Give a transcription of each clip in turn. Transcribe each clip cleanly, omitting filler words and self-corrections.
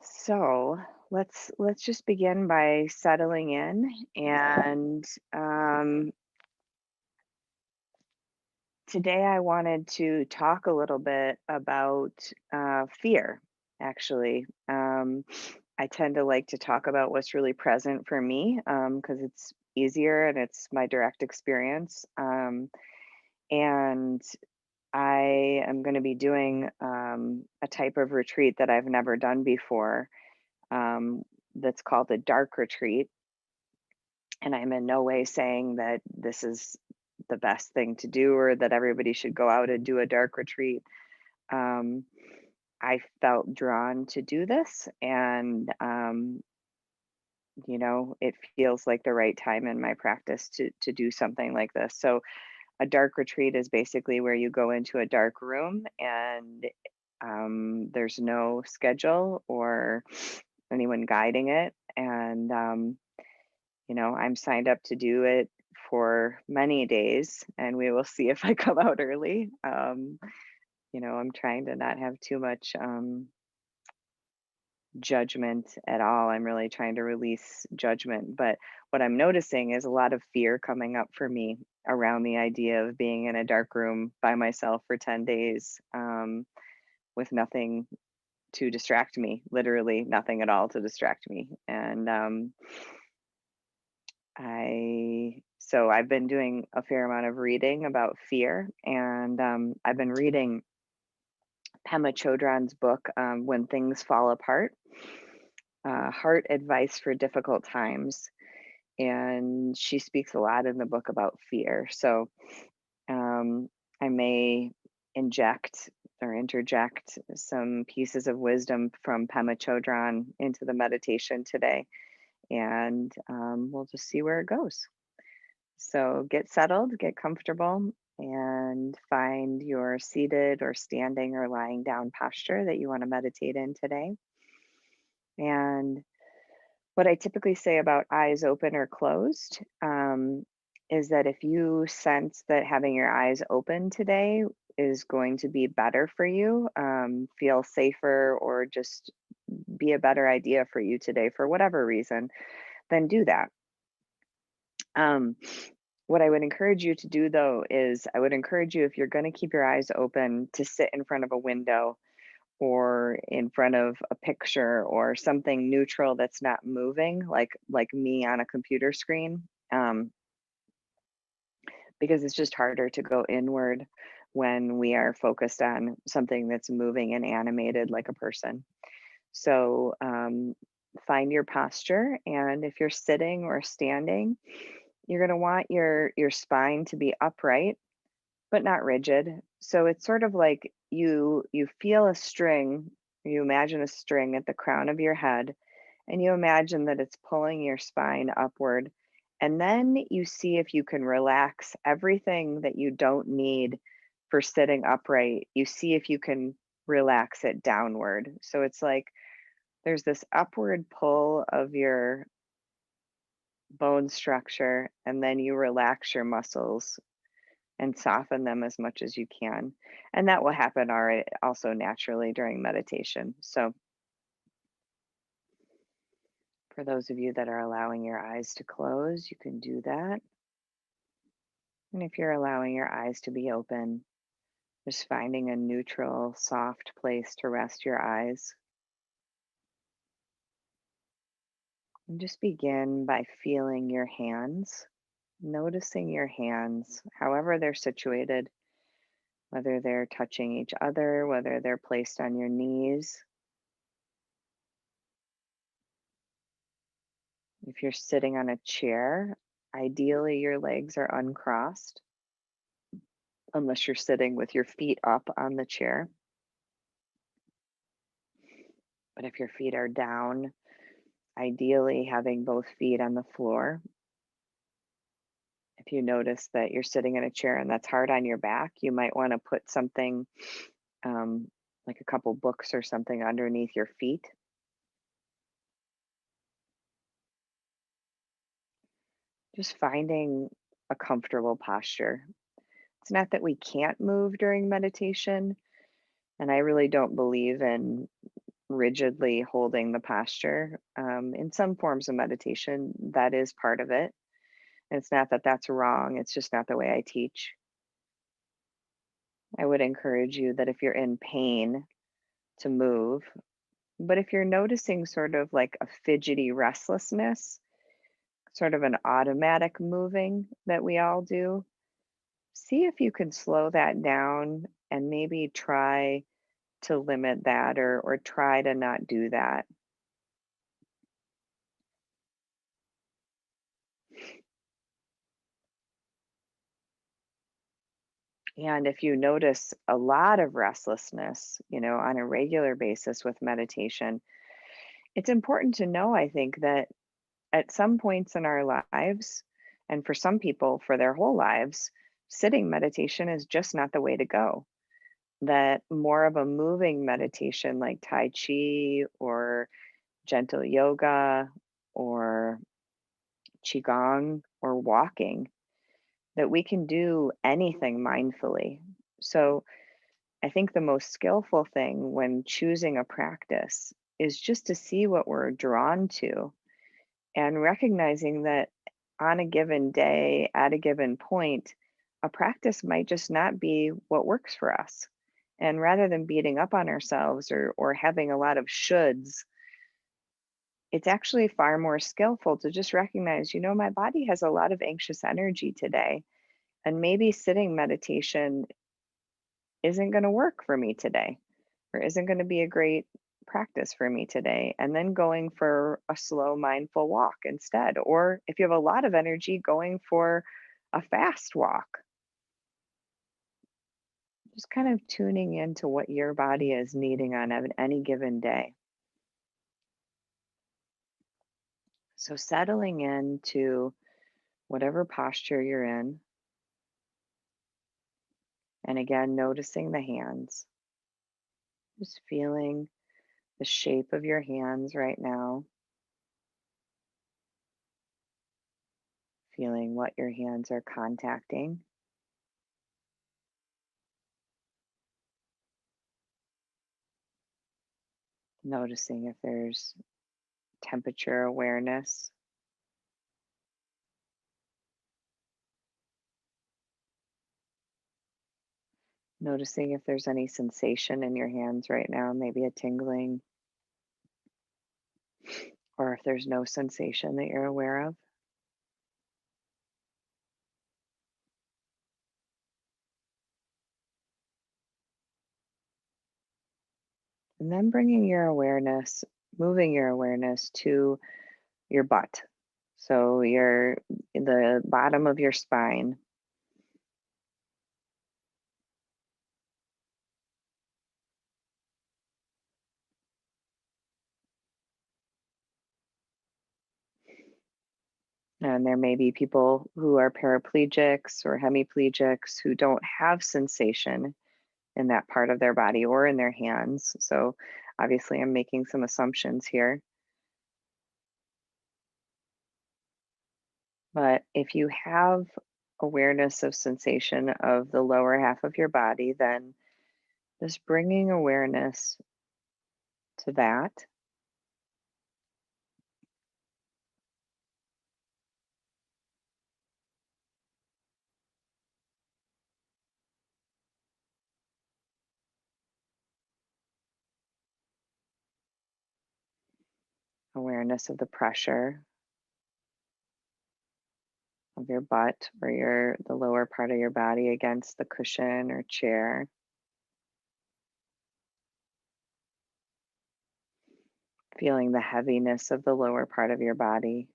So let's just begin by settling in. And today I wanted to talk a little bit about fear. Actually, I tend to like to talk about what's really present for me because it's easier and it's my direct experience. And I am going to be doing a type of retreat that I've never done before. Um, that's called a dark retreat. And I'm in no way saying that this is the best thing to do or that everybody should go out and do a dark retreat. Um, I felt drawn to do this, and it feels like the right time in my practice to do something like this. So, a dark retreat is basically where you go into a dark room and there's no schedule or anyone guiding it, and I'm signed up to do it for many days, and we will see if I come out early. I'm trying to not have too much judgment at all. I'm really trying to release judgment. But what I'm noticing is a lot of fear coming up for me around the idea of being in a dark room by myself for 10 days with nothing to distract me, literally nothing at all to distract me. And I've been doing a fair amount of reading about fear, and I've been reading Pema Chodron's book, When Things Fall Apart, Heart Advice for Difficult Times. And she speaks a lot in the book about fear. So um, I may inject or interject some pieces of wisdom from Pema Chodron into the meditation today, and we'll just see where it goes. So get settled, get comfortable, and find your seated or standing or lying down posture that you want to meditate in today. And what I typically say about eyes open or closed is that if you sense that having your eyes open today is going to be better for you, feel safer, or just be a better idea for you today for whatever reason, then do that. Um, what I would encourage you to do though is I would encourage you, if you're going to keep your eyes open, to sit in front of a window or in front of a picture or something neutral that's not moving, like me on a computer screen, because it's just harder to go inward when we are focused on something that's moving and animated like a person. So find your posture, and if you're sitting or standing, you're going to want your spine to be upright but not rigid. So it's sort of like you feel a string, you imagine a string at the crown of your head, and you imagine that it's pulling your spine upward. And then you see if you can relax everything that you don't need for sitting upright. You see if you can relax it downward. So it's like there's this upward pull of your bone structure, and then you relax your muscles and soften them as much as you can. And that will happen already also naturally during meditation. So for those of you that are allowing your eyes to close, you can do that. And if you're allowing your eyes to be open, just finding a neutral, soft place to rest your eyes. And just begin by feeling your hands, noticing your hands, however they're situated, whether they're touching each other, whether they're placed on your knees. If you're sitting on a chair, ideally your legs are uncrossed, unless you're sitting with your feet up on the chair. But if your feet are down, ideally having both feet on the floor. If you notice that you're sitting in a chair and that's hard on your back, you might want to put something um, like a couple books or something underneath your feet. Just finding a comfortable posture. It's not that we can't move during meditation, and I really don't believe in rigidly holding the posture. In some forms of meditation, that is part of it. And it's not that that's wrong, it's just not the way I teach. I would encourage you that if you're in pain, to move. But if you're noticing sort of like a fidgety restlessness, sort of an automatic moving that we all do, see if you can slow that down and maybe try to limit that or try to not do that. And if you notice a lot of restlessness, on a regular basis with meditation, it's important to know, I think, that at some points in our lives, and for some people for their whole lives, sitting meditation is just not the way to go. That more of a moving meditation like Tai Chi or gentle yoga or Qigong or walking, that we can do anything mindfully. So I think the most skillful thing when choosing a practice is just to see what we're drawn to and recognizing that on a given day, at a given point, a practice might just not be what works for us. And rather than beating up on ourselves or having a lot of shoulds, it's actually far more skillful to just recognize, my body has a lot of anxious energy today. And maybe sitting meditation isn't going to work for me today or isn't going to be a great practice for me today. And then going for a slow, mindful walk instead. Or if you have a lot of energy, going for a fast walk. Just kind of tuning into what your body is needing on any given day. So settling into whatever posture you're in. And again, noticing the hands. Just feeling the shape of your hands right now. Feeling what your hands are contacting. Noticing if there's temperature awareness. Noticing if there's any sensation in your hands right now, maybe a tingling, or if there's no sensation that you're aware of. And then bringing your awareness, moving your awareness to your butt. So the bottom of your spine. And there may be people who are paraplegics or hemiplegics who don't have sensation in that part of their body or in their hands. So obviously, I'm making some assumptions here. But if you have awareness of sensation of the lower half of your body, then just bringing awareness to that. Awareness of the pressure of your butt or the lower part of your body against the cushion or chair. Feeling the heaviness of the lower part of your body.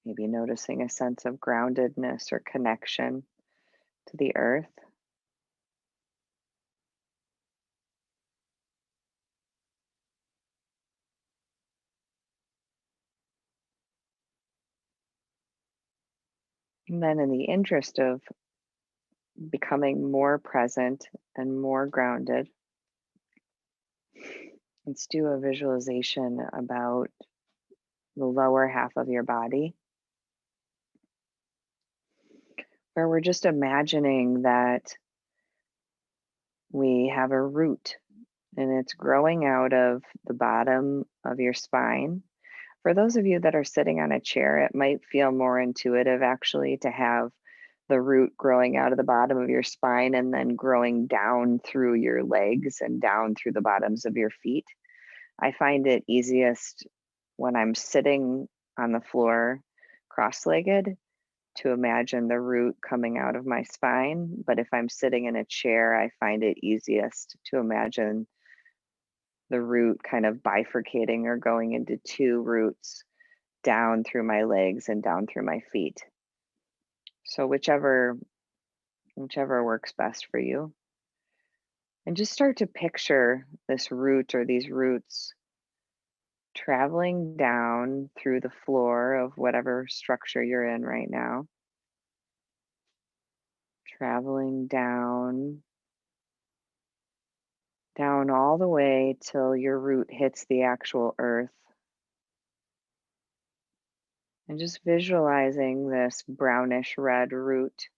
Maybe noticing a sense of groundedness or connection to the earth. And then, in the interest of becoming more present and more grounded, let's do a visualization about the lower half of your body, where we're just imagining that We have a root, and it's growing out of the bottom of your spine. For those of you that are sitting on a chair, it might feel more intuitive actually to have the root growing out of the bottom of your spine and then growing down through your legs and down through the bottoms of your feet. I find it easiest when I'm sitting on the floor cross legged to imagine the root coming out of my spine. But if I'm sitting in a chair, I find it easiest to imagine the root kind of bifurcating or going into two roots down through my legs and down through my feet. So whichever works best for you. And just start to picture this root or these roots traveling down through the floor of whatever structure you're in right now, traveling down all the way till your root hits the actual earth. And just visualizing this brownish red root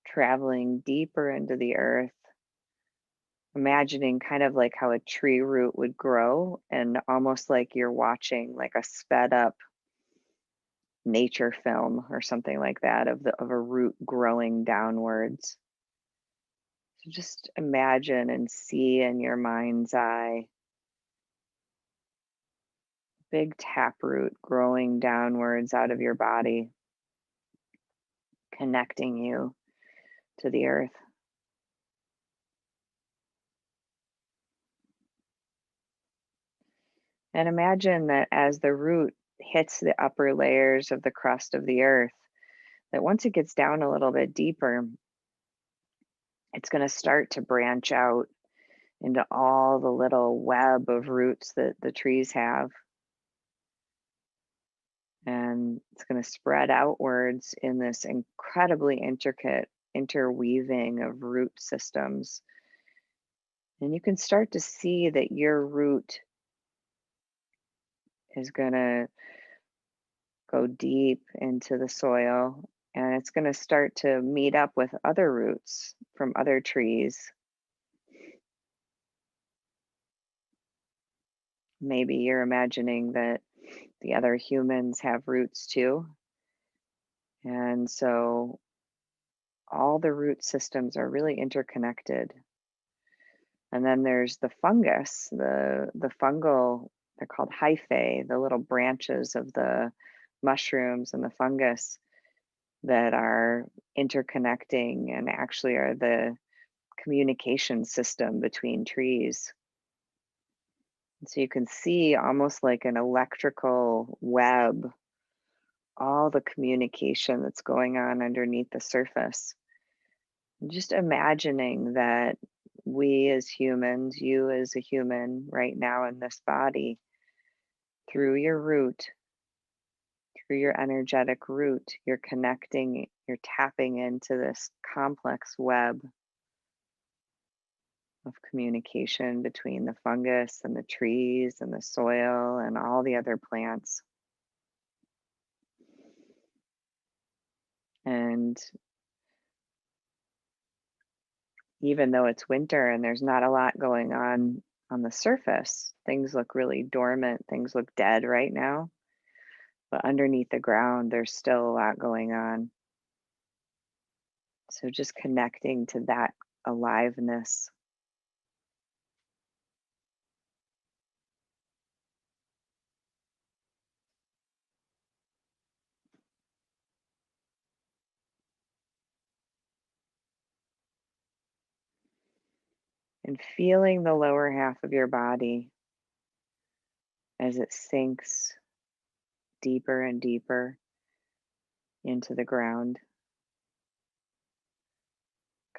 traveling deeper into the earth, imagining kind of like how a tree root would grow and almost like you're watching like a sped up nature film or something like that of a root growing downwards. So just imagine and see in your mind's eye big taproot growing downwards out of your body, connecting you to the earth. And imagine that as the root hits the upper layers of the crust of the earth, that once it gets down a little bit deeper, it's going to start to branch out into all the little web of roots that the trees have. And it's going to spread outwards in this incredibly intricate interweaving of root systems. And you can start to see that your root is going to go deep into the soil and it's going to start to meet up with other roots from other trees. Maybe you're imagining that the other humans have roots too. And so all the root systems are really interconnected. And then there's the fungus, the fungal, they're called hyphae, the little branches of the mushrooms and the fungus that are interconnecting and actually are the communication system between trees. And so you can see almost like an electrical web, all the communication that's going on underneath the surface. And just imagining that we as humans, you as a human right now in this body, through your root, through your energetic root, you're connecting, you're tapping into this complex web of communication between the fungus and the trees and the soil and all the other plants. And even though it's winter and there's not a lot going on the surface, things look really dormant, things look dead right now. But underneath the ground, there's still a lot going on. So just connecting to that aliveness. And feeling the lower half of your body as it sinks deeper and deeper into the ground,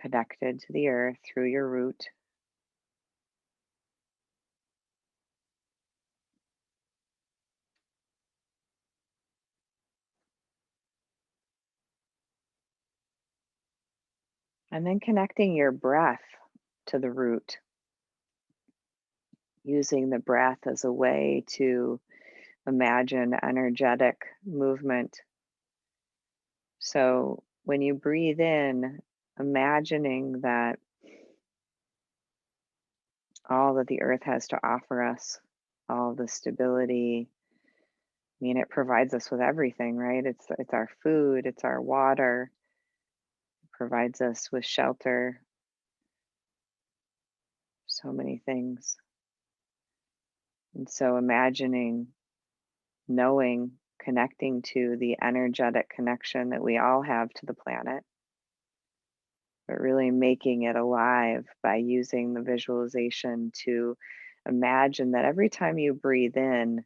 connected to the earth through your root. And then connecting your breath to the root, using the breath as a way to imagine energetic movement. So when you breathe in, imagining that all that the earth has to offer us, all the stability. I mean, it provides us with everything, right? It's our food, it's our water, provides us with shelter, so many things. And so imagining, knowing, connecting to the energetic connection that we all have to the planet, but really making it alive by using the visualization to imagine that every time you breathe in,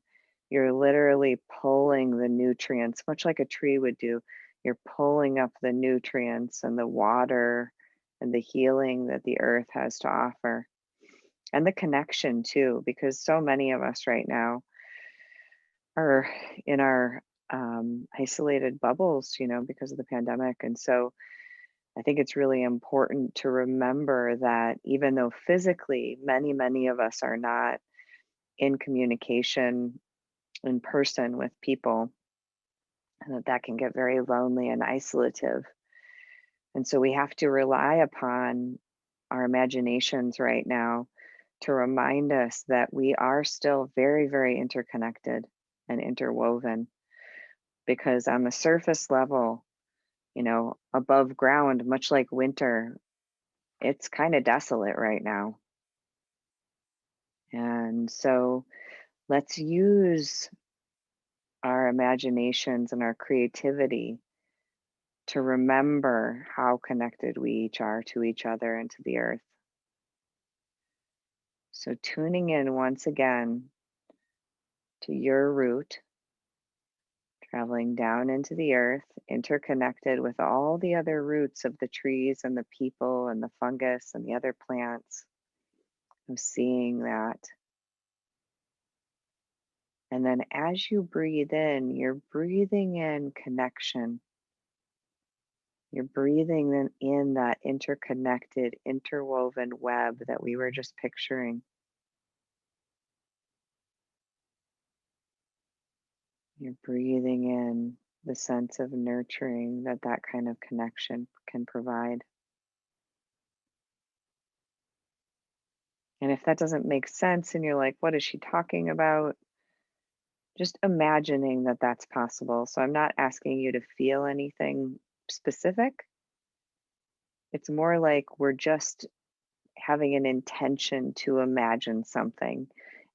you're literally pulling the nutrients, much like a tree would do. You're pulling up the nutrients and the water and the healing that the earth has to offer, and the connection too, because so many of us right now are in our isolated bubbles, because of the pandemic. And so I think it's really important to remember that even though physically many, many of us are not in communication in person with people, and that can get very lonely and isolative. And so we have to rely upon our imaginations right now to remind us that we are still very, very interconnected and interwoven. Because on the surface level, above ground, much like winter, it's kind of desolate right now. And so let's use our imaginations and our creativity to remember how connected we each are to each other and to the earth. So tuning in once again to your root, traveling down into the earth, interconnected with all the other roots of the trees and the people and the fungus and the other plants. Of seeing that. And then as you breathe in, you're breathing in connection. You're breathing in that interconnected, interwoven web that we were just picturing. You're breathing in the sense of nurturing that that kind of connection can provide. And if that doesn't make sense and you're like, what is she talking about? Just imagining that that's possible. So I'm not asking you to feel anything specific. It's more like we're just having an intention to imagine something.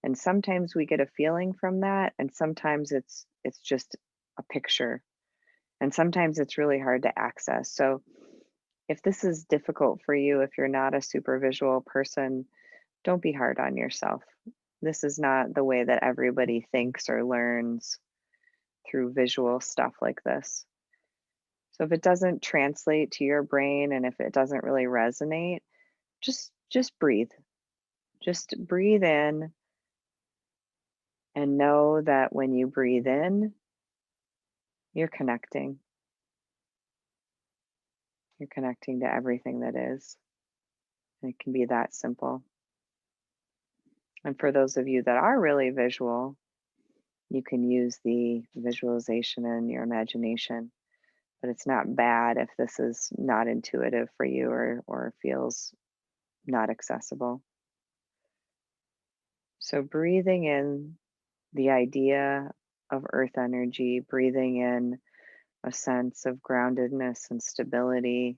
And sometimes we get a feeling from that, and sometimes it's just a picture. And sometimes it's really hard to access. So if this is difficult for you, if you're not a super visual person, don't be hard on yourself. This is not the way that everybody thinks or learns through visual stuff like this. So if it doesn't translate to your brain and if it doesn't really resonate, just breathe. Just breathe in and know that when you breathe in, you're connecting. You're connecting to everything that is. And it can be that simple. And for those of you that are really visual, you can use the visualization and your imagination. But it's not bad if this is not intuitive for you or feels not accessible. So breathing in the idea of earth energy, breathing in a sense of groundedness and stability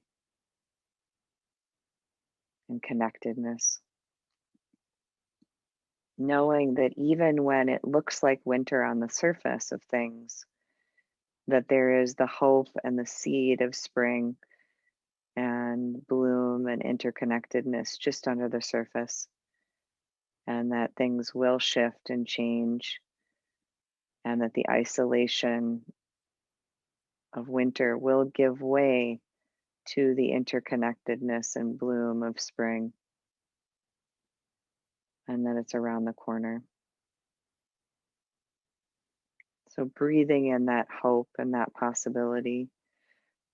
and connectedness. Knowing that even when it looks like winter on the surface of things, that there is the hope and the seed of spring and bloom and interconnectedness just under the surface, and that things will shift and change, and that the isolation of winter will give way to the interconnectedness and bloom of spring, and that it's around the corner. So breathing in that hope and that possibility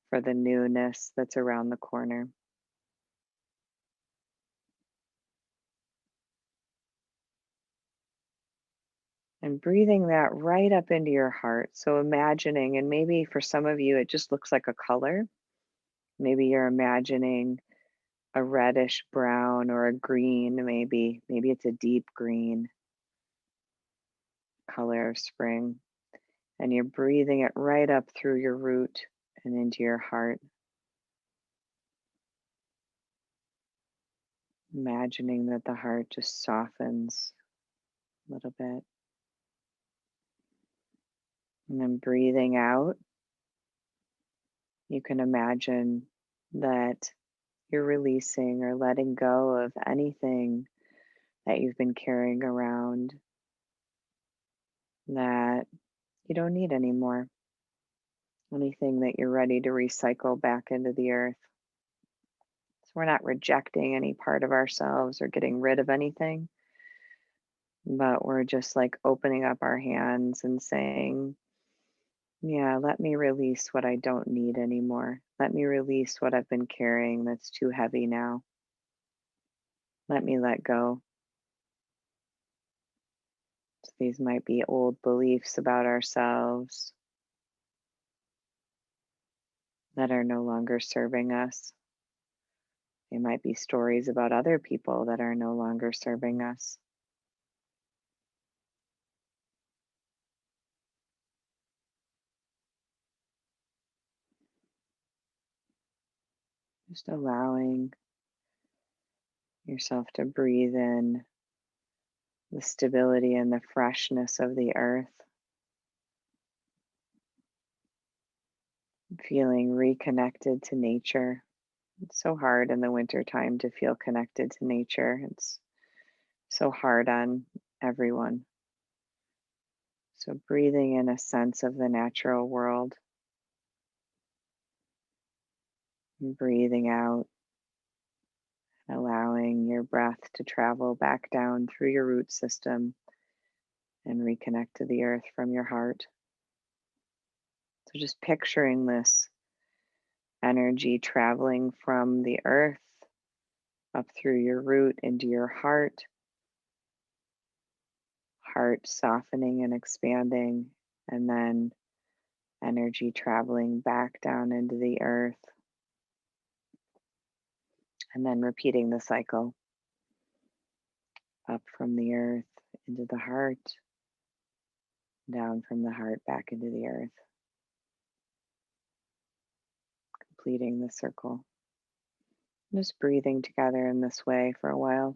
for the newness that's around the corner. And breathing that right up into your heart. So imagining, and maybe for some of you, it just looks like a color. Maybe you're imagining a reddish brown or a green, maybe. Maybe it's a deep green color of spring. And you're breathing it right up through your root and into your heart, imagining that the heart just softens a little bit. And then breathing out, you can imagine that you're releasing or letting go of anything that you've been carrying around that you don't need anymore, anything that you're ready to recycle back into the earth. So we're not rejecting any part of ourselves or getting rid of anything, but we're just like opening up our hands and saying, yeah, let me release what I don't need anymore. Let me release what I've been carrying that's too heavy now. Let me let go. So these might be old beliefs about ourselves that are no longer serving us. They might be stories about other people that are no longer serving us. Just allowing yourself to breathe in the stability and the freshness of the earth, feeling reconnected to nature. It's so hard in the wintertime to feel connected to nature. It's so hard on everyone. So, breathing in a sense of the natural world, and breathing out, allowing your breath to travel back down through your root system and reconnect to the earth from your heart. So, just picturing this energy traveling from the earth up through your root into your heart softening and expanding, and then energy traveling back down into the earth, and then repeating the cycle up from the earth into the heart, down from the heart back into the earth, completing the circle. Just breathing together in this way for a while.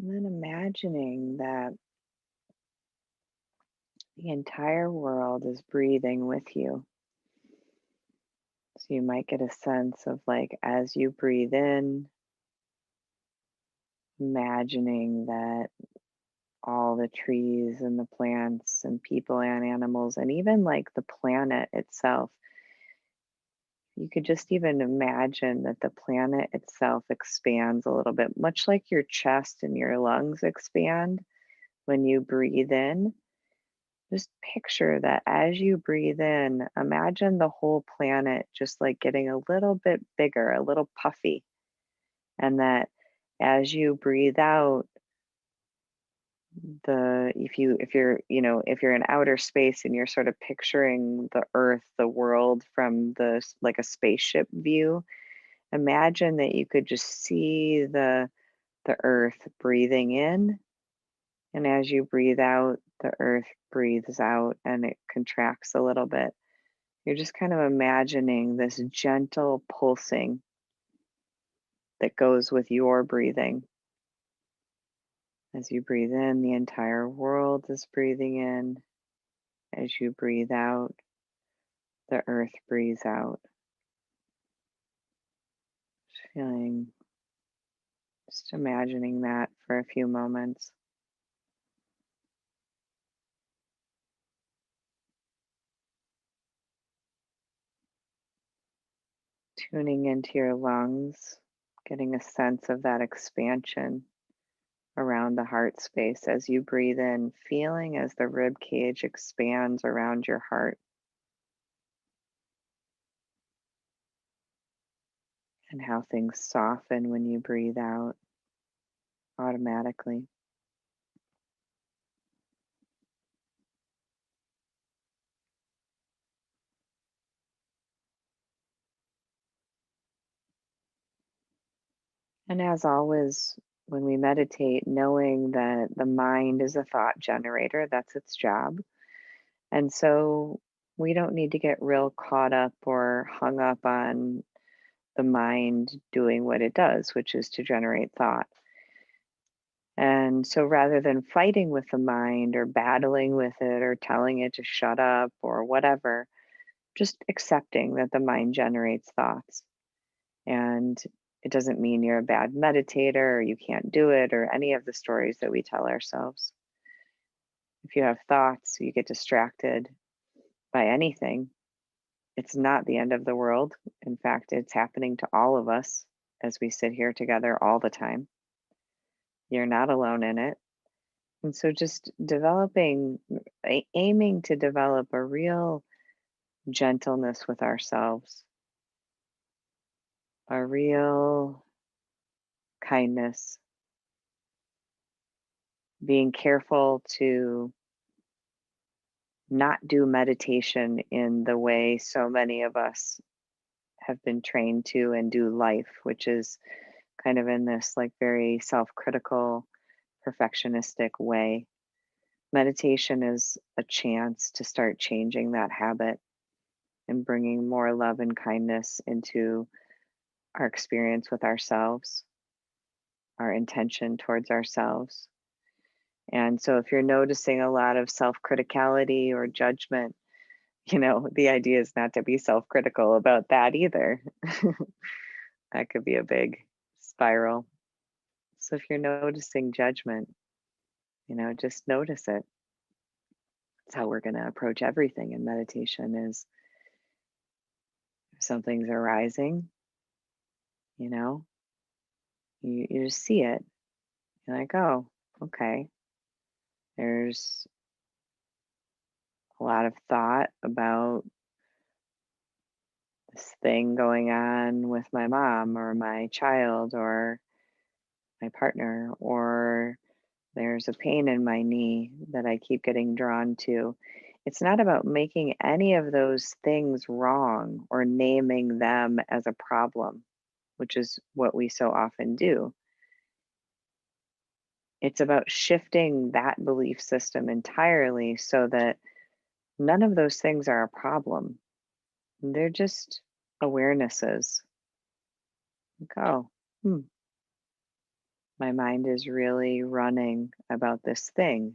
And then imagining that the entire world is breathing with you. So you might get a sense of like as you breathe in, imagining that all the trees and the plants and people and animals and even like the planet itself. You could just even imagine that the planet itself expands a little bit, much like your chest and your lungs expand when you breathe in. Just picture that as you breathe in, imagine the whole planet just like getting a little bit bigger, a little puffy, and that as you breathe out, the if you're if you're in outer space and you're sort of picturing the earth, the world from like a spaceship view, imagine that you could just see the earth breathing in, and as you breathe out, the earth breathes out and it contracts a little bit. You're just kind of imagining this gentle pulsing that goes with your breathing. As you breathe in, the entire world is breathing in. As you breathe out, the earth breathes out. Feeling, just imagining that for a few moments. Tuning into your lungs, getting a sense of that expansion around the heart space as you breathe in, feeling as the rib cage expands around your heart and how things soften when you breathe out automatically. And as always, when we meditate, knowing that the mind is a thought generator, that's its job. And so we don't need to get real caught up or hung up on the mind doing what it does, which is to generate thought. And so rather than fighting with the mind or battling with it or telling it to shut up or whatever, just accepting that the mind generates thoughts. And it doesn't mean you're a bad meditator or you can't do it or any of the stories that we tell ourselves. If you have thoughts, you get distracted by anything, it's not the end of the world. In fact, it's happening to all of us as we sit here together all the time. You're not alone in it. And so just aiming to develop a real gentleness with ourselves, a real kindness, being careful to not do meditation in the way so many of us have been trained to and do life, which is kind of in this like very self critical, perfectionistic way. Meditation is a chance to start changing that habit and bringing more love and kindness into our experience with ourselves, our intention towards ourselves. And so if you're noticing a lot of self criticality or judgment, the idea is not to be self critical about that either. That could be a big spiral. So if you're noticing judgment, just notice it. That's how we're going to approach everything in meditation is if something's arising, you know, you just see it. You're like, oh, okay. There's a lot of thought about this thing going on with my mom or my child or my partner, or there's a pain in my knee that I keep getting drawn to. It's not about making any of those things wrong or naming them as a problem, which is what we so often do. It's about shifting that belief system entirely so that none of those things are a problem. They're just awarenesses. Like, oh, hmm, My mind is really running about this thing.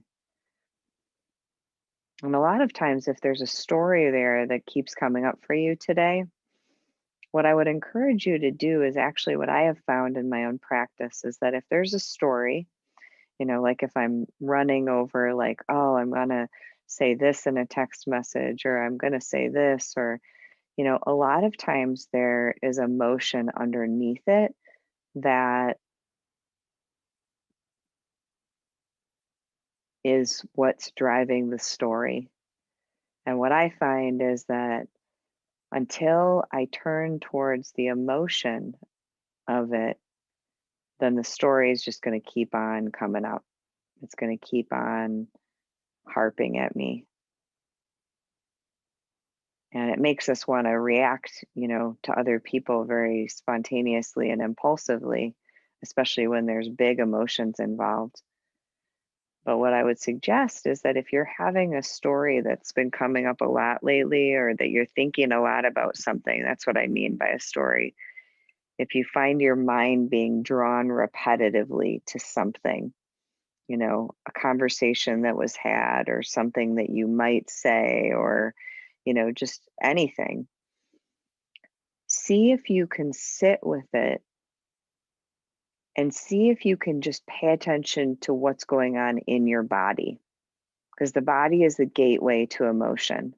And a lot of times, if there's a story there that keeps coming up for you today, what I would encourage you to do is actually what I have found in my own practice is that if there's a story, like if I'm running over, like, oh, I'm going to say this in a text message, or I'm going to say this, or, a lot of times there is emotion underneath it that is what's driving the story. And what I find is that until I turn towards the emotion of it, then the story is just going to keep on coming up. It's going to keep on harping at me. And it makes us want to react, to other people very spontaneously and impulsively, especially when there's big emotions involved. But what I would suggest is that if you're having a story that's been coming up a lot lately, or that you're thinking a lot about something, that's what I mean by a story. If you find your mind being drawn repetitively to something, a conversation that was had, or something that you might say, or, just anything, see if you can sit with it and see if you can just pay attention to what's going on in your body, because the body is the gateway to emotion.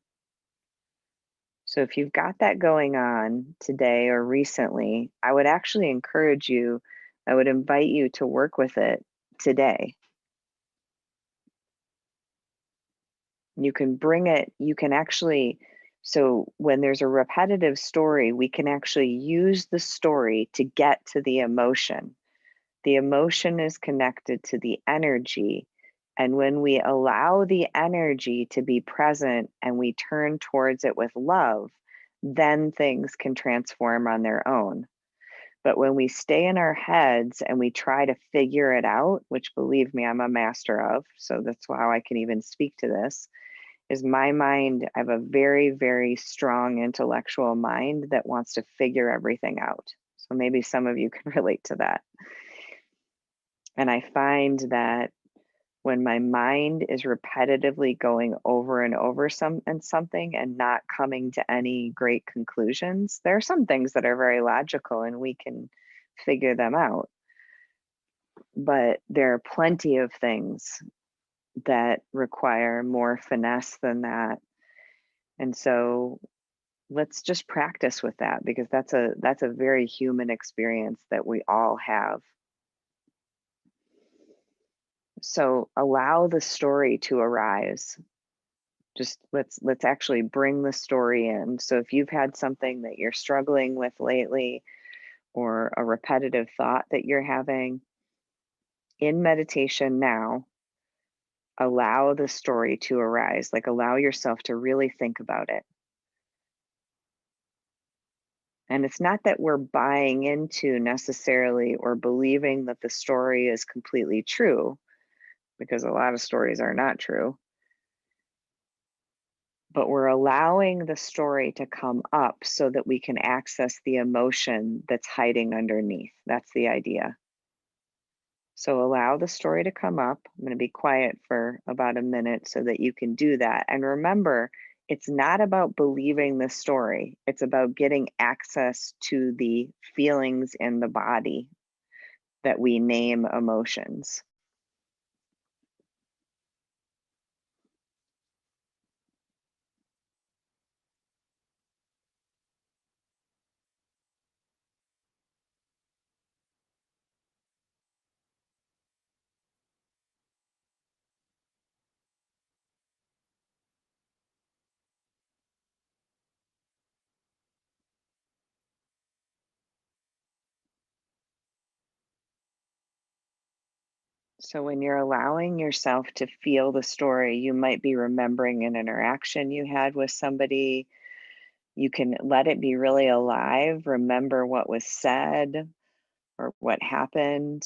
So if you've got that going on today or recently, I would actually encourage you, I would invite you to work with it today. You can bring it, you can actually, so when there's a repetitive story, we can actually use the story to get to the emotion. The emotion is connected to the energy. And when we allow the energy to be present and we turn towards it with love, then things can transform on their own. But when we stay in our heads and we try to figure it out, which believe me, I'm a master of, so that's how I can even speak to this, is my mind, I have a very, very strong intellectual mind that wants to figure everything out. So maybe some of you can relate to that. And I find that when my mind is repetitively going over and over something and not coming to any great conclusions, there are some things that are very logical and we can figure them out. But there are plenty of things that require more finesse than that. And so let's just practice with that, because that's a very human experience that we all have. So allow the story to arise. Just let's actually bring the story in. So if you've had something that you're struggling with lately, or a repetitive thought that you're having, in meditation now, allow the story to arise. Like, allow yourself to really think about it. And it's not that we're buying into necessarily or believing that the story is completely true, because a lot of stories are not true. But we're allowing the story to come up so that we can access the emotion that's hiding underneath. That's the idea. So allow the story to come up. I'm going to be quiet for about a minute so that you can do that. And remember, it's not about believing the story, it's about getting access to the feelings in the body that we name emotions. So when you're allowing yourself to feel the story, you might be remembering an interaction you had with somebody. You can let it be really alive. Remember what was said or what happened.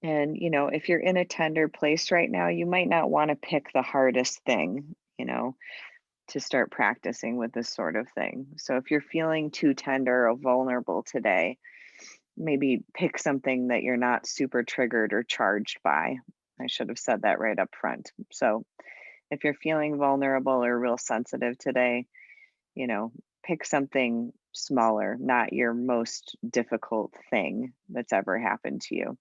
And, if you're in a tender place right now, you might not want to pick the hardest thing. you know, to start practicing with this sort of thing. So if you're feeling too tender or vulnerable today, maybe pick something that you're not super triggered or charged by. I should have said that right up front. So if you're feeling vulnerable or real sensitive today, you know, pick something smaller, not your most difficult thing that's ever happened to you.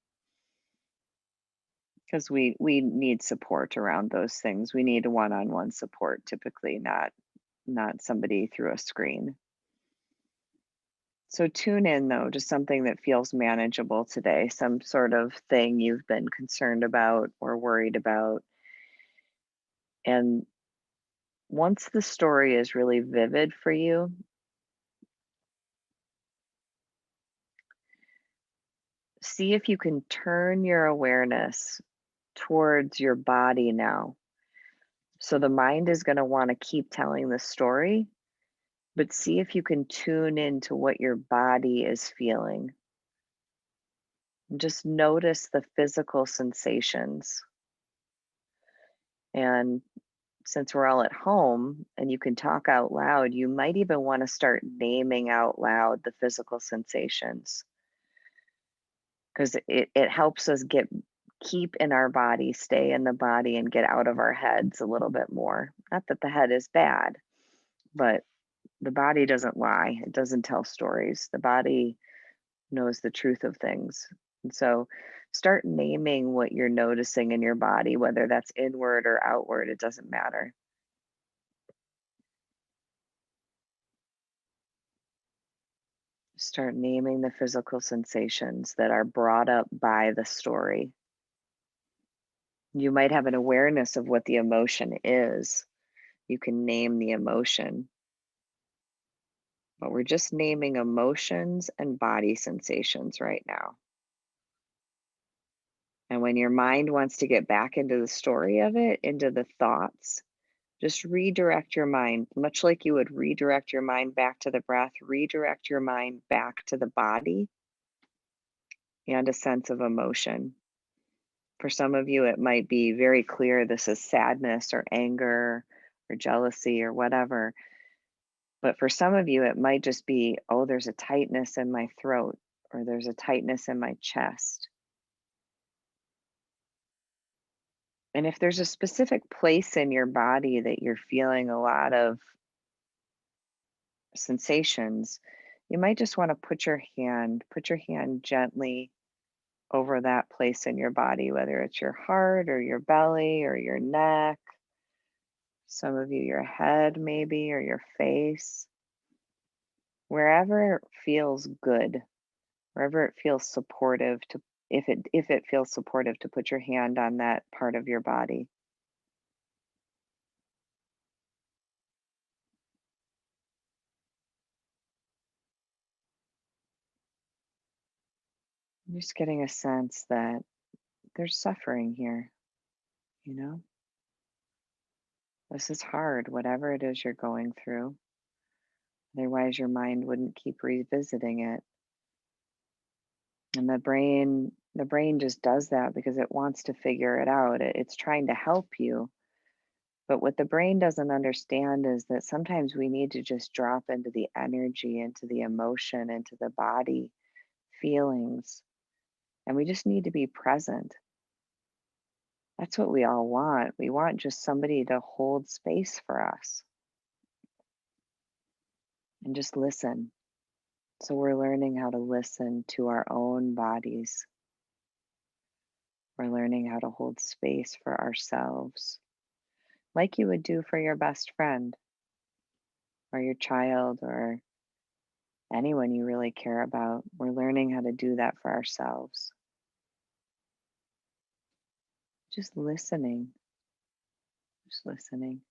Because we need support around those things. We need one-on-one support typically, not somebody through a screen. So tune in though to something that feels manageable today, some sort of thing you've been concerned about or worried about. And once the story is really vivid for you, see if you can turn your awareness towards your body now. So the mind is going to want to keep telling the story, but see if you can tune into what your body is feeling. Just notice the physical sensations. And since we're all at home and you can talk out loud, you might even want to start naming out loud the physical sensations because it helps us keep in our body, stay in the body, and get out of our heads a little bit more. Not that the head is bad, but the body doesn't lie. It doesn't tell stories. The body knows the truth of things. And so start naming what you're noticing in your body, whether that's inward or outward, it doesn't matter. Start naming the physical sensations that are brought up by the story. You might have an awareness of what the emotion is. You can name the emotion, but we're just naming emotions and body sensations right now. And when your mind wants to get back into the story of it, into the thoughts, just redirect your mind, much like you would redirect your mind back to the breath, redirect your mind back to the body and a sense of emotion. For some of you, it might be very clear this is sadness or anger or jealousy or whatever. But for some of you, it might just be, oh, there's a tightness in my throat or there's a tightness in my chest. And if there's a specific place in your body that you're feeling a lot of sensations, you might just want to put your hand gently over that place in your body, whether it's your heart or your belly or your neck, some of you, your head maybe, or your face, wherever it feels good, wherever it feels supportive to, if it feels supportive to put your hand on that part of your body. I'm just getting a sense that there's suffering here, you know? This is hard, whatever it is you're going through. Otherwise, your mind wouldn't keep revisiting it. And the brain just does that because it wants to figure it out. It's trying to help you. But what the brain doesn't understand is that sometimes we need to just drop into the energy, into the emotion, into the body feelings, and we just need to be present. That's what we all want. We want just somebody to hold space for us and just listen. So we're learning how to listen to our own bodies. We're learning how to hold space for ourselves, like you would do for your best friend or your child or anyone you really care about. We're learning how to do that for ourselves. Just listening, just listening.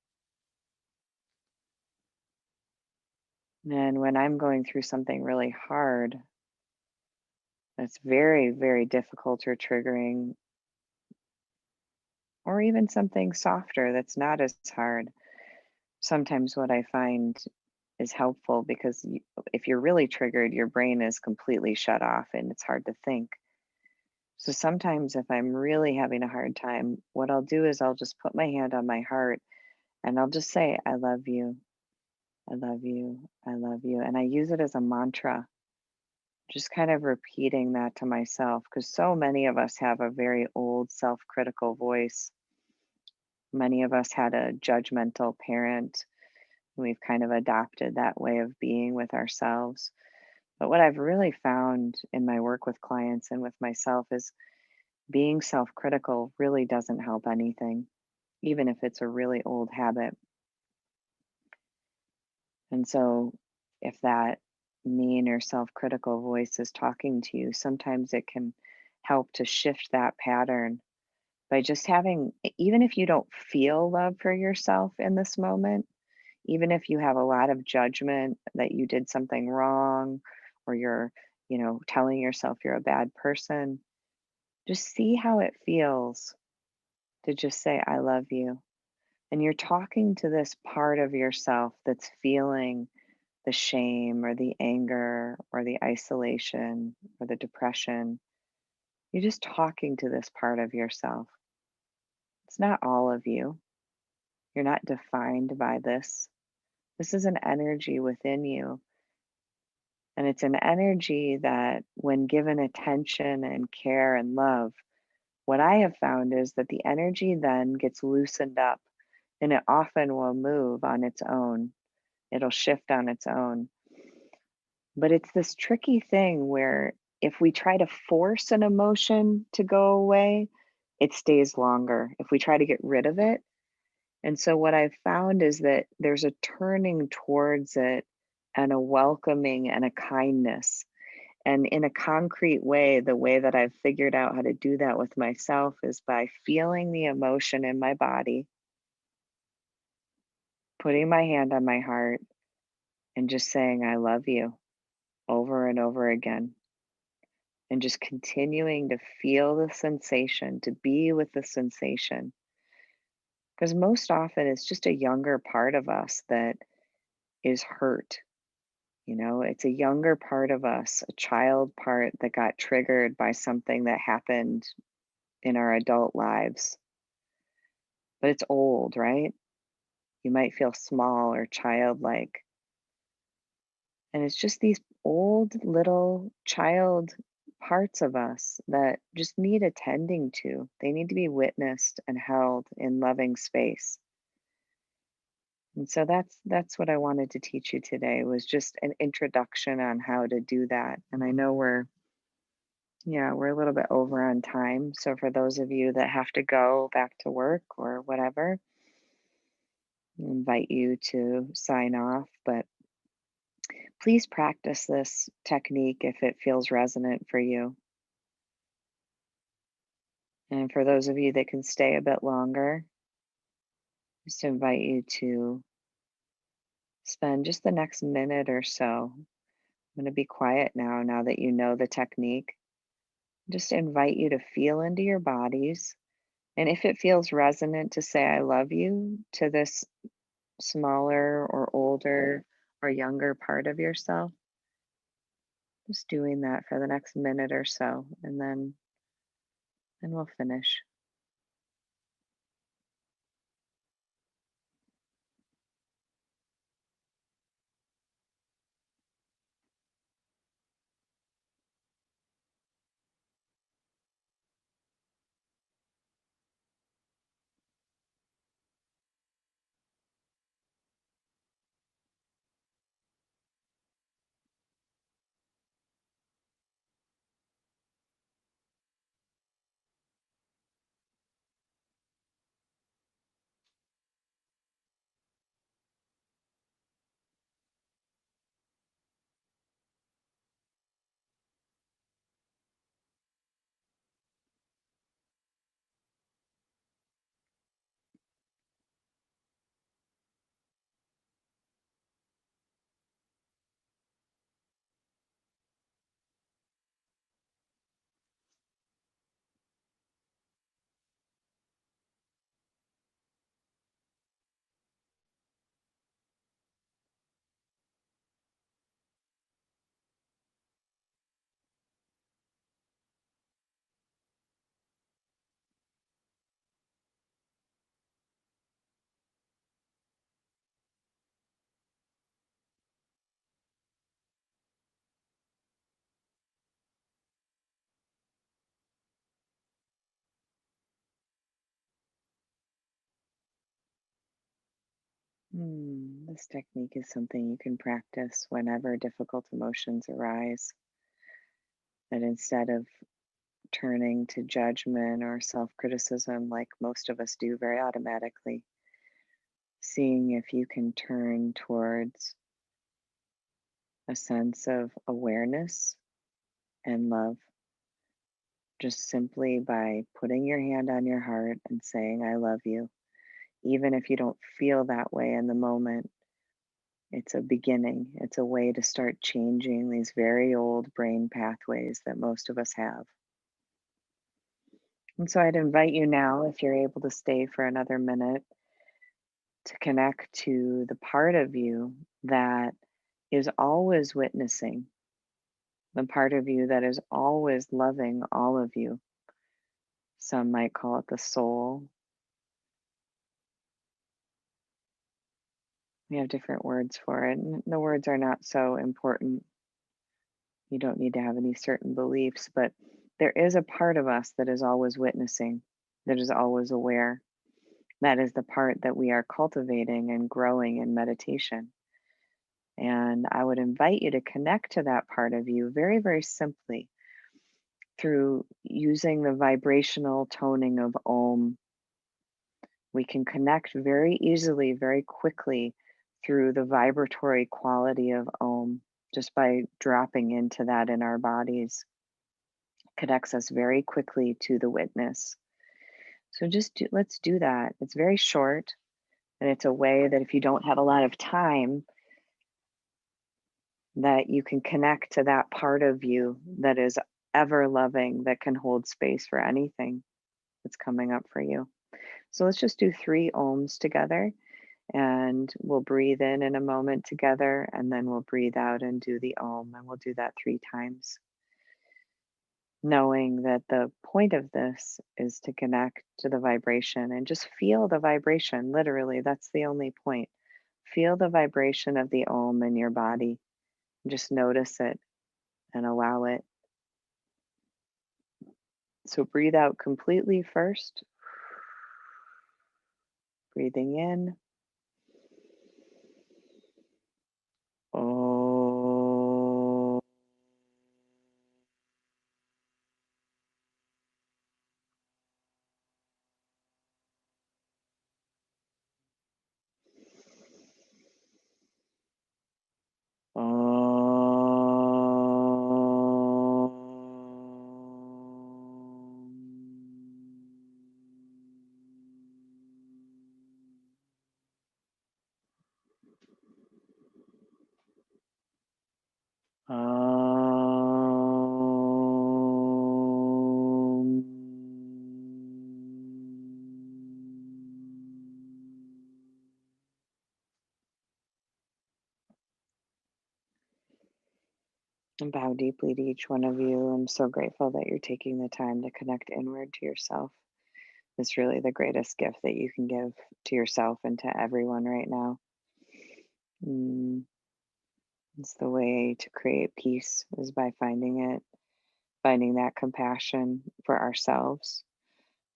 And when I'm going through something really hard, that's very, very difficult or triggering, or even something softer that's not as hard, sometimes what I find is helpful because if you're really triggered, your brain is completely shut off and it's hard to think. So sometimes if I'm really having a hard time, what I'll do is I'll just put my hand on my heart And I'll just say, I love you. I love you. I love you. And I use it as a mantra, just kind of repeating that to myself because so many of us have a very old self critical voice. Many of us had a judgmental parent. We've kind of adopted that way of being with ourselves. But what I've really found in my work with clients and with myself is being self critical really doesn't help anything, even if it's a really old habit. And so, if that mean or self critical voice is talking to you, sometimes it can help to shift that pattern by just having, even if you don't feel love for yourself in this moment, even if you have a lot of judgment that you did something wrong or you're, telling yourself you're a bad person, just see how it feels to just say, I love you. And you're talking to this part of yourself that's feeling the shame or the anger or the isolation or the depression. You're just talking to this part of yourself. It's not all of you. You're not defined by this. This is an energy within you. And it's an energy that, when given attention and care and love, what I have found is that the energy then gets loosened up and it often will move on its own. It'll shift on its own. But it's this tricky thing where if we try to force an emotion to go away, it stays longer if we try to get rid of it. And so, what I've found is that there's a turning towards it and a welcoming and a kindness. And in a concrete way, the way that I've figured out how to do that with myself is by feeling the emotion in my body, putting my hand on my heart, and just saying, I love you over and over again. And just continuing to feel the sensation, to be with the sensation. Because most often it's just a younger part of us that is hurt. It's a younger part of us, a child part that got triggered by something that happened in our adult lives. But it's old, right? You might feel small or childlike. And it's just these old little child parts of us that just need attending to. They need to be witnessed and held in loving space. And so that's what I wanted to teach you today, was just an introduction on how to do that. And I know we're a little bit over on time. So for those of you that have to go back to work or whatever, I invite you to sign off, but please practice this technique if it feels resonant for you. And for those of you that can stay a bit longer, just invite you to spend just the next minute or so. I'm going to be quiet now that you know the technique. Just invite you to feel into your bodies. And if it feels resonant, to say, I love you to this smaller or older or younger part of yourself. Just doing that for the next minute or so, and then we'll finish. This technique is something you can practice whenever difficult emotions arise. That instead of turning to judgment or self criticism like most of us do very automatically, seeing if you can turn towards a sense of awareness and love, just simply by putting your hand on your heart and saying, I love you. Even if you don't feel that way in the moment, it's a beginning. It's a way to start changing these very old brain pathways that most of us have. And so I'd invite you now, if you're able to stay for another minute, to connect to the part of you that is always witnessing, the part of you that is always loving all of you. Some might call it the soul. We have different words for it, and the words are not so important. You don't need to have any certain beliefs, but there is a part of us that is always witnessing, that is always aware. That is the part that we are cultivating and growing in meditation. And I would invite you to connect to that part of you very, very simply through using the vibrational toning of Om. We can connect very easily, very quickly through the vibratory quality of Om just by dropping into that in our bodies. Connects us very quickly to the witness. So let's do that. It's very short, and it's a way that if you don't have a lot of time, that you can connect to that part of you that is ever loving, that can hold space for anything that's coming up for you. So let's just do 3 ohms together, and we'll breathe in a moment together, and then we'll breathe out and do the Om, and we'll do that 3 times. Knowing that the point of this is to connect to the vibration and just feel the vibration. Literally, that's the only point. Feel the vibration of the Om in your body. Just notice it and allow it. So breathe out completely first. Breathing in. Oh. And bow deeply to each one of you. I'm so grateful that you're taking the time to connect inward to yourself. It's really the greatest gift that you can give to yourself and to everyone right now. It's the way to create peace is by finding that compassion for ourselves.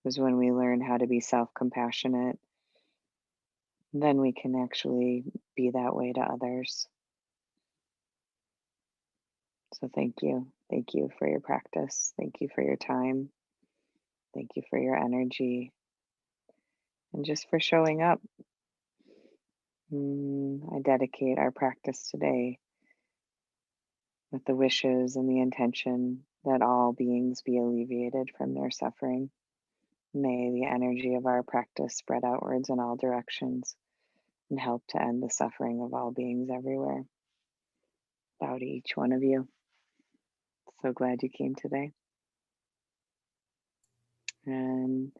Because when we learn how to be self-compassionate, then we can actually be that way to others. So thank you. Thank you for your practice. Thank you for your time. Thank you for your energy and just for showing up. I dedicate our practice today with the wishes and the intention that all beings be alleviated from their suffering. May the energy of our practice spread outwards in all directions and help to end the suffering of all beings everywhere. Bow to each one of you. So glad you came today. And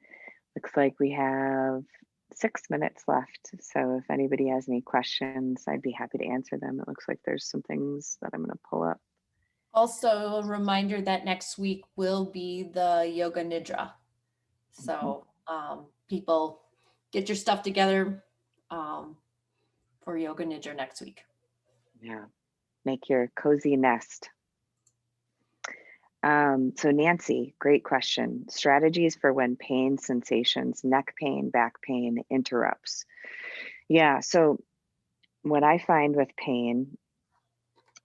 looks like we have 6 minutes left. So if anybody has any questions, I'd be happy to answer them. It looks like there's some things that I'm going to pull up. Also, a reminder that next week will be the Yoga Nidra. So people get your stuff together for Yoga Nidra next week. Yeah, make your cozy nest. So Nancy, great question. Strategies for when pain sensations, neck pain, back pain interrupts. Yeah, so what I find with pain,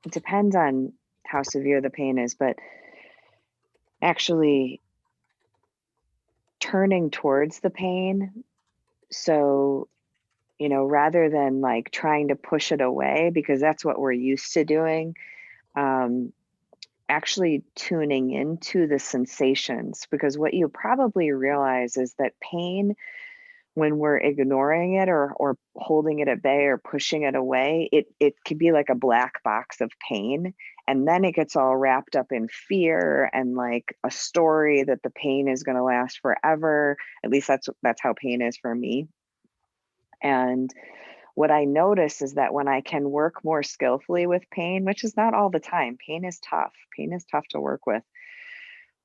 it depends on how severe the pain is, but actually turning towards the pain. So, rather than like trying to push it away because that's what we're used to doing, um, actually tuning into the sensations. Because what you probably realize is that pain, when we're ignoring it or holding it at bay or pushing it away, it could be like a black box of pain. And then it gets all wrapped up in fear and like a story that the pain is going to last forever. At least that's how pain is for me. And what I notice is that when I can work more skillfully with pain, which is not all the time, pain is tough to work with.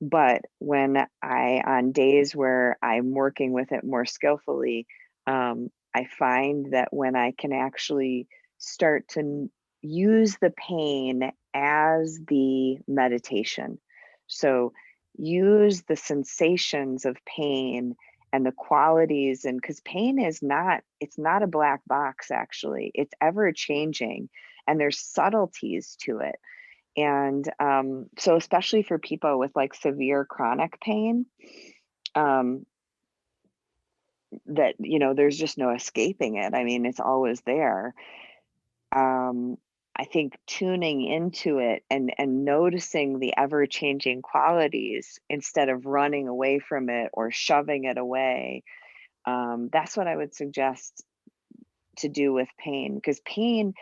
But on days where I'm working with it more skillfully, I find that when I can actually start to use the pain as the meditation. So use the sensations of pain and the qualities, and because pain it's not a black box, actually, it's ever changing, and there's subtleties to it. And so, especially for people with like severe chronic pain, um, that, there's just no escaping it. I mean, it's always there. Um, I think tuning into it and noticing the ever changing qualities instead of running away from it or shoving it away. That's what I would suggest to do with pain, because pain,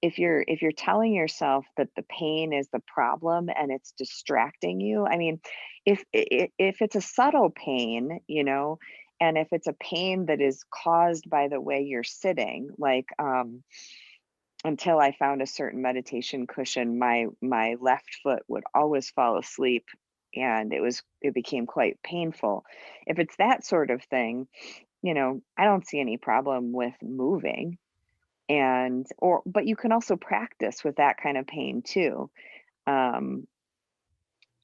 if you're telling yourself that the pain is the problem and it's distracting you, I mean, if it's a subtle pain, and if it's a pain that is caused by the way you're sitting, like until I found a certain meditation cushion, my left foot would always fall asleep, and it became quite painful. If it's that sort of thing, I don't see any problem with moving. And or but you can also practice with that kind of pain too. um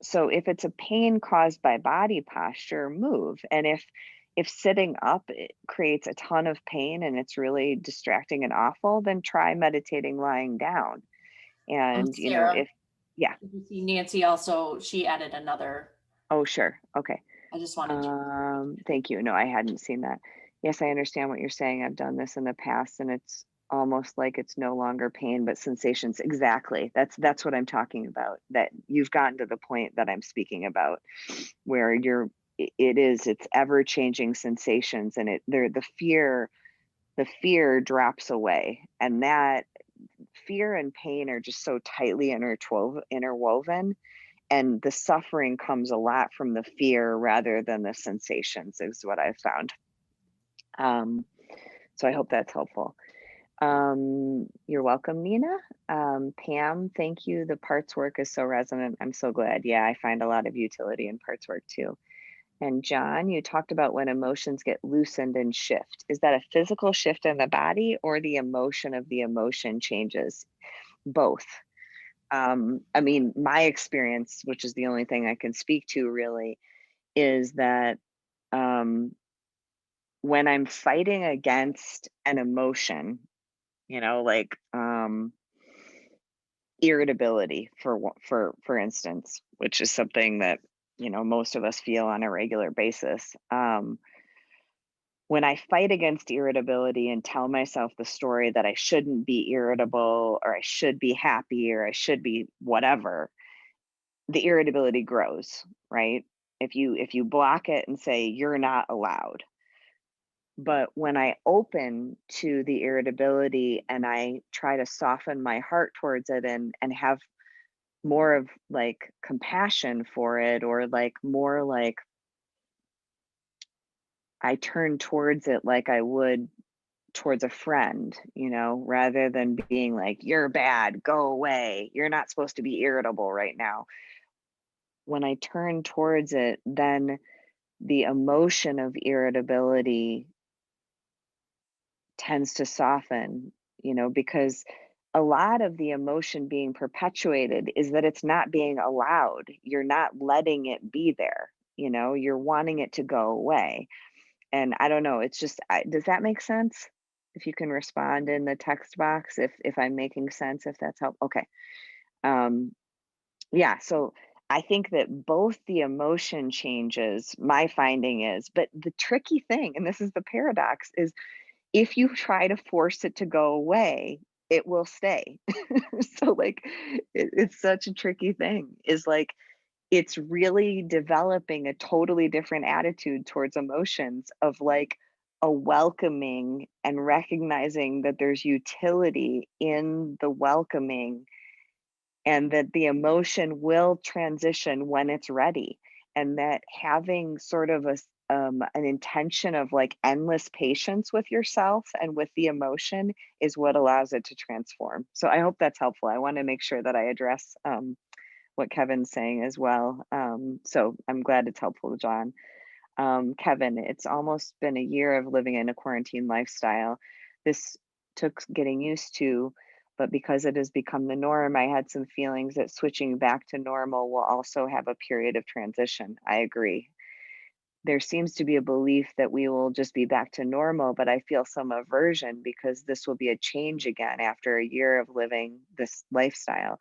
so if it's a pain caused by body posture, move. And if sitting up it creates a ton of pain and it's really distracting and awful, then try meditating lying down. And Sarah, if yeah. did you see Nancy also? She added another. Oh, sure, okay. I just wanted to. Thank you. No, I hadn't seen that. Yes, I understand what you're saying. I've done this in the past and it's almost like it's no longer pain, but sensations. Exactly. That's what I'm talking about. That you've gotten to the point that I'm speaking about, where it's ever changing sensations, and the fear drops away. And that fear and pain are just so tightly interwoven, and the suffering comes a lot from the fear rather than the sensations, is what I've found. Um, so I hope that's helpful. You're welcome, Nina. Pam, thank you. The parts work is so resonant. I'm so glad. Yeah, I find a lot of utility in parts work too. And John, you talked about when emotions get loosened and shift. Is that a physical shift in the body or the emotion of the emotion changes? Both. I mean, my experience, which is the only thing I can speak to really, is that um, when I'm fighting against an emotion, like irritability, for instance, which is something that most of us feel on a regular basis. When I fight against irritability and tell myself the story that I shouldn't be irritable or I should be happy or I should be whatever, the irritability grows, right? If you block it and say you're not allowed. But when I open to the irritability and I try to soften my heart towards it and have more of like compassion for it, or like more like I turn towards it like I would towards a friend, rather than being like, you're bad, go away, you're not supposed to be irritable right now. When I turn towards it, then the emotion of irritability tends to soften, because a lot of the emotion being perpetuated is that it's not being allowed. You're not letting it be there. You're wanting it to go away. And I don't know, it's just, does that make sense? if you can respond in the text box if I'm making sense, if that's help. Okay. Um, yeah, so I think that both the emotion changes, my finding is, but the tricky thing, and this is the paradox, is if you try to force it to go away, it will stay. So like it's such a tricky thing, is like it's really developing a totally different attitude towards emotions of like a welcoming and recognizing that there's utility in the welcoming and that the emotion will transition when it's ready, and that having sort of an intention of like endless patience with yourself and with the emotion is what allows it to transform. So I hope that's helpful. I want to make sure that I address what Kevin's saying as well. So I'm glad it's helpful to John. Kevin, it's almost been a year of living in a quarantine lifestyle. This took getting used to, but because it has become the norm, I had some feelings that switching back to normal will also have a period of transition. I agree. There seems to be a belief that we will just be back to normal, but I feel some aversion because this will be a change again after a year of living this lifestyle.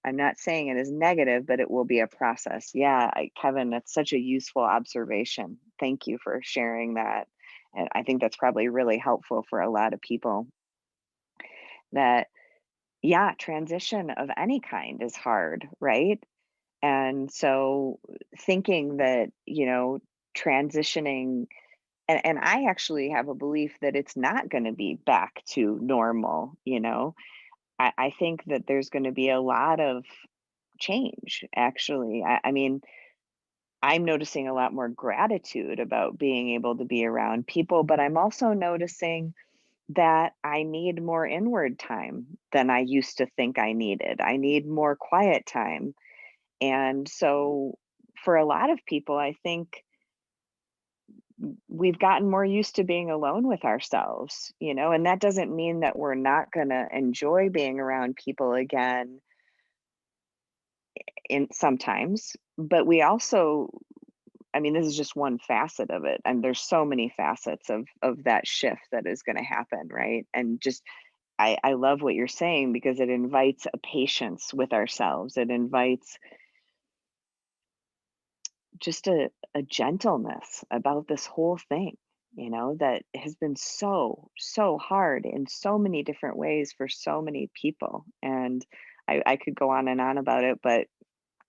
I'm not saying it is negative, but it will be a process. Yeah, Kevin, that's such a useful observation. Thank you for sharing that. And I think that's probably really helpful for a lot of people that, yeah, transition of any kind is hard, right? And so thinking that, transitioning, and I actually have a belief that it's not going to be back to normal. I think that there's going to be a lot of change, actually. I mean, I'm noticing a lot more gratitude about being able to be around people, but I'm also noticing that I need more inward time than I used to think I needed. I need more quiet time. And so, for a lot of people, I think we've gotten more used to being alone with ourselves, and that doesn't mean that we're not going to enjoy being around people again in sometimes, but we also, I mean, this is just one facet of it, and there's so many facets of that shift that is going to happen, right? And just I love what you're saying because it invites a patience with ourselves. It invites just a gentleness about this whole thing, that has been so hard in so many different ways for so many people. And I could go on and on about it, but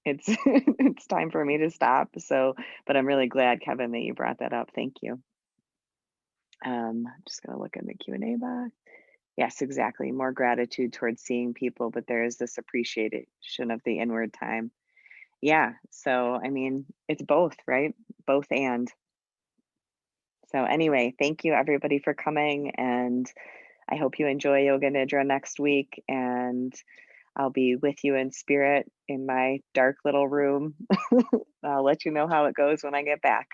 it's it's time for me to stop. So, but I'm really glad, Kevin, that you brought that up. Thank you. I'm just gonna look in the Q&A box. Yes, exactly. More gratitude towards seeing people, but there is this appreciation of the inward time. Yeah. So, I mean, it's both, right? Both and. So, anyway, thank you everybody for coming. And I hope you enjoy Yoga Nidra next week. And I'll be with you in spirit in my dark little room. I'll let you know how it goes when I get back.